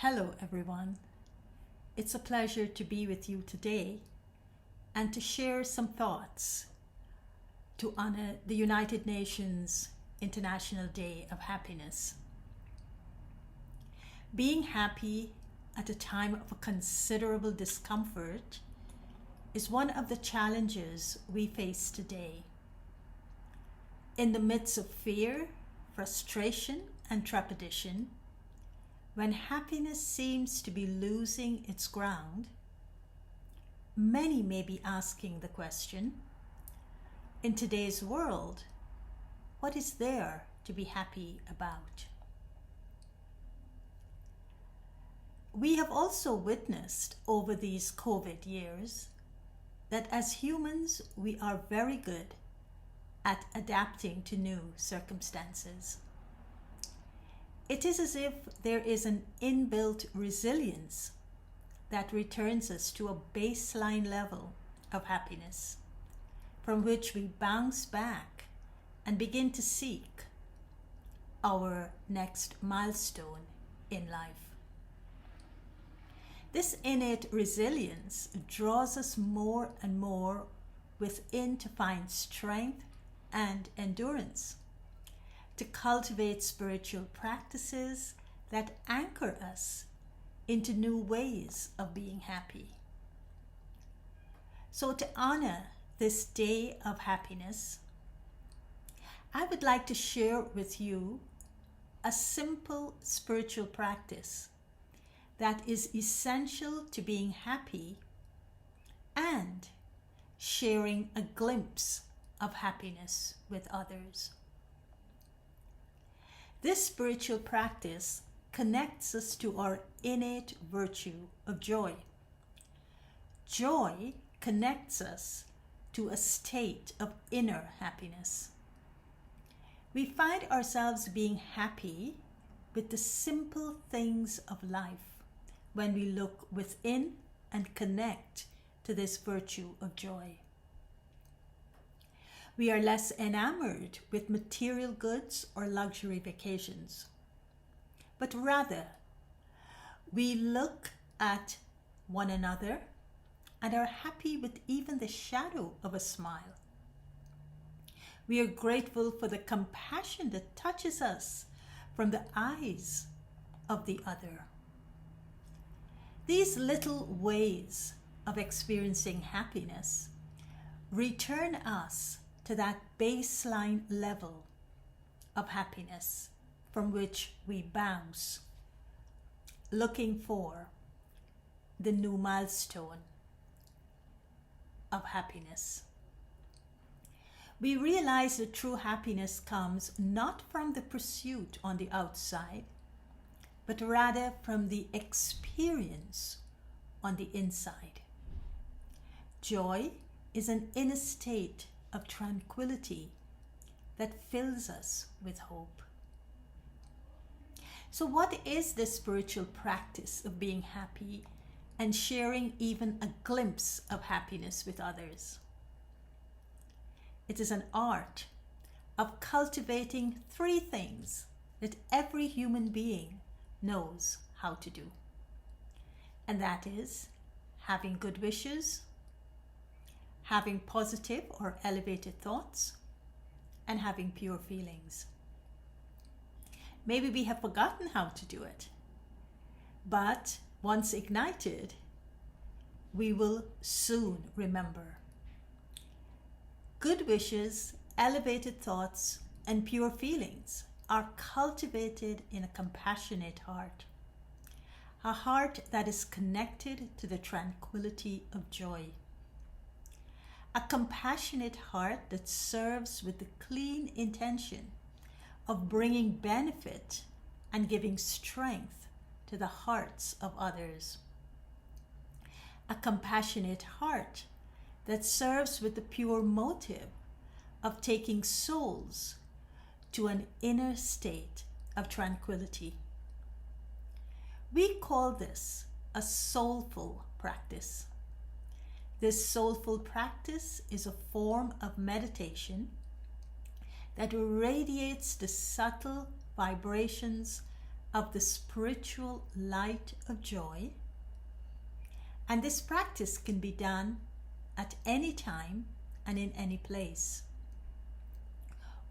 Hello, everyone. It's a pleasure to be with you today and to share some thoughts to honor the United Nations International Day of Happiness. Being happy at a time of considerable discomfort is one of the challenges we face today. In the midst of fear, frustration, and trepidation, when happiness seems to be losing its ground, many may be asking the question, in today's world, what is there to be happy about? We have also witnessed over these COVID years that as humans, we are very good at adapting to new circumstances. It is as if there is an inbuilt resilience that returns us to a baseline level of happiness, from which we bounce back and begin to seek our next milestone in life. This innate resilience draws us more and more within to find strength and endurance, to cultivate spiritual practices that anchor us into new ways of being happy. So, to honor this day of happiness, I would like to share with you a simple spiritual practice that is essential to being happy and sharing a glimpse of happiness with others. This spiritual practice connects us to our innate virtue of joy. Joy connects us to a state of inner happiness. We find ourselves being happy with the simple things of life when we look within and connect to this virtue of joy. We are less enamored with material goods or luxury vacations, but rather we look at one another and are happy with even the shadow of a smile. We are grateful for the compassion that touches us from the eyes of the other. These little ways of experiencing happiness return us to that baseline level of happiness from which we bounce, looking for the new milestone of happiness. We realize that true happiness comes not from the pursuit on the outside, but rather from the experience on the inside. Joy is an inner state of tranquility that fills us with hope. So, what is this spiritual practice of being happy and sharing even a glimpse of happiness with others? It is an art of cultivating three things that every human being knows how to do. And that is having good wishes, having positive or elevated thoughts, and having pure feelings. Maybe we have forgotten how to do it, but once ignited, we will soon remember. Good wishes, elevated thoughts, and pure feelings are cultivated in a compassionate heart, a heart that is connected to the tranquility of joy. A compassionate heart that serves with the clean intention of bringing benefit and giving strength to the hearts of others. A compassionate heart that serves with the pure motive of taking souls to an inner state of tranquility. We call this a soulful practice. This soulful practice is a form of meditation that radiates the subtle vibrations of the spiritual light of joy. And this practice can be done at any time and in any place.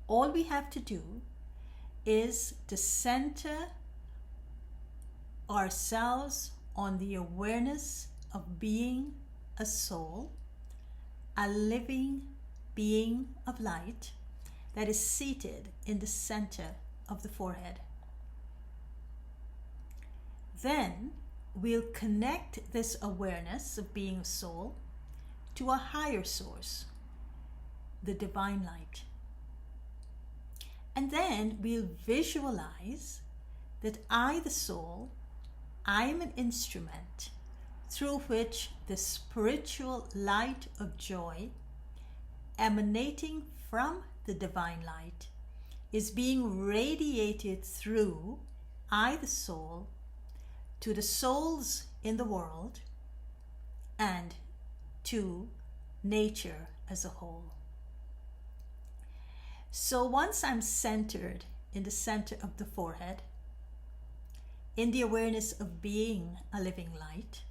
All we have to do is to center ourselves on the awareness of being a soul, a living being of light that is seated in the center of the forehead. Then we'll connect this awareness of being a soul to a higher source, the divine light. And then we'll visualize that I, the soul, I am an instrument through which the spiritual light of joy emanating from the divine light is being radiated through I, the soul, to the souls in the world and to nature as a whole. So once I'm centered in the center of the forehead, in the awareness of being a living light,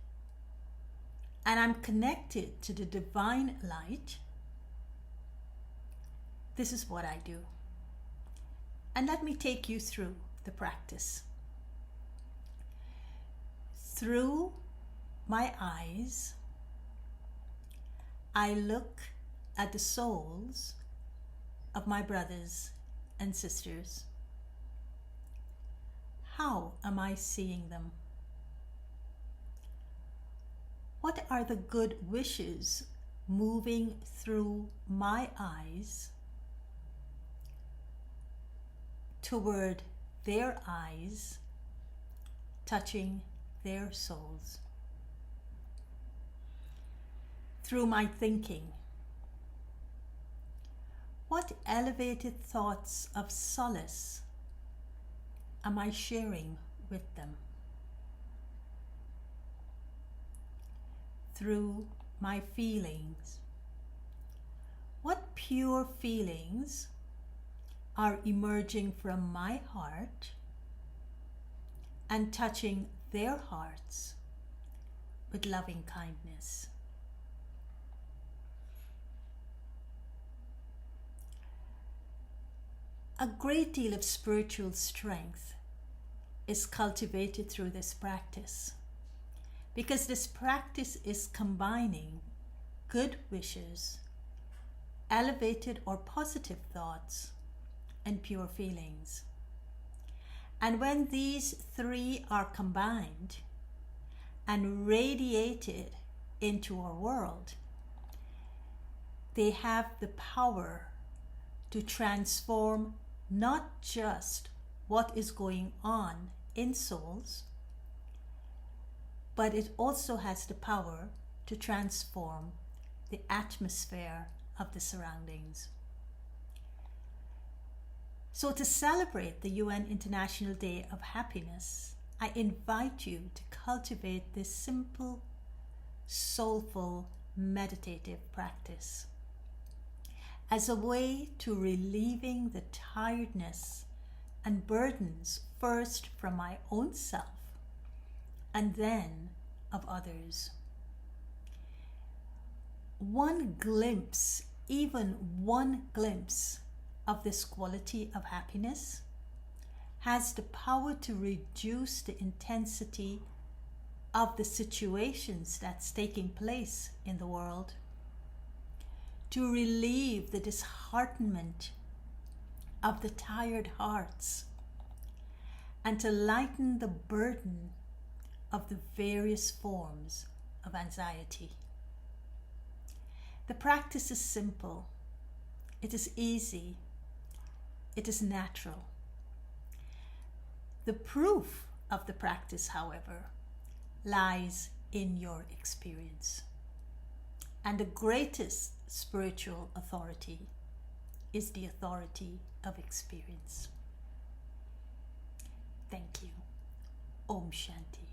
and I'm connected to the divine light, this is what I do. And let me take you through the practice. Through my eyes, I look at the souls of my brothers and sisters. How am I seeing them? What are the good wishes moving through my eyes toward their eyes, touching their souls? Through my thinking, what elevated thoughts of solace am I sharing with them? Through my feelings, what pure feelings are emerging from my heart and touching their hearts with loving kindness? A great deal of spiritual strength is cultivated through this practice, because this practice is combining good wishes, elevated or positive thoughts, and pure feelings. And when these three are combined and radiated into our world, they have the power to transform not just what is going on in souls, but it also has the power to transform the atmosphere of the surroundings. So to celebrate the UN International Day of Happiness, I invite you to cultivate this simple, soulful, meditative practice as a way to relieving the tiredness and burdens first from my own self and then of others. One glimpse, even one glimpse of this quality of happiness has the power to reduce the intensity of the situations that's taking place in the world, to relieve the disheartenment of the tired hearts, and to lighten the burden of the various forms of anxiety. The practice is simple, it is easy, it is natural. The proof of the practice, however, lies in your experience. And the greatest spiritual authority is the authority of experience. Thank you. Om Shanti.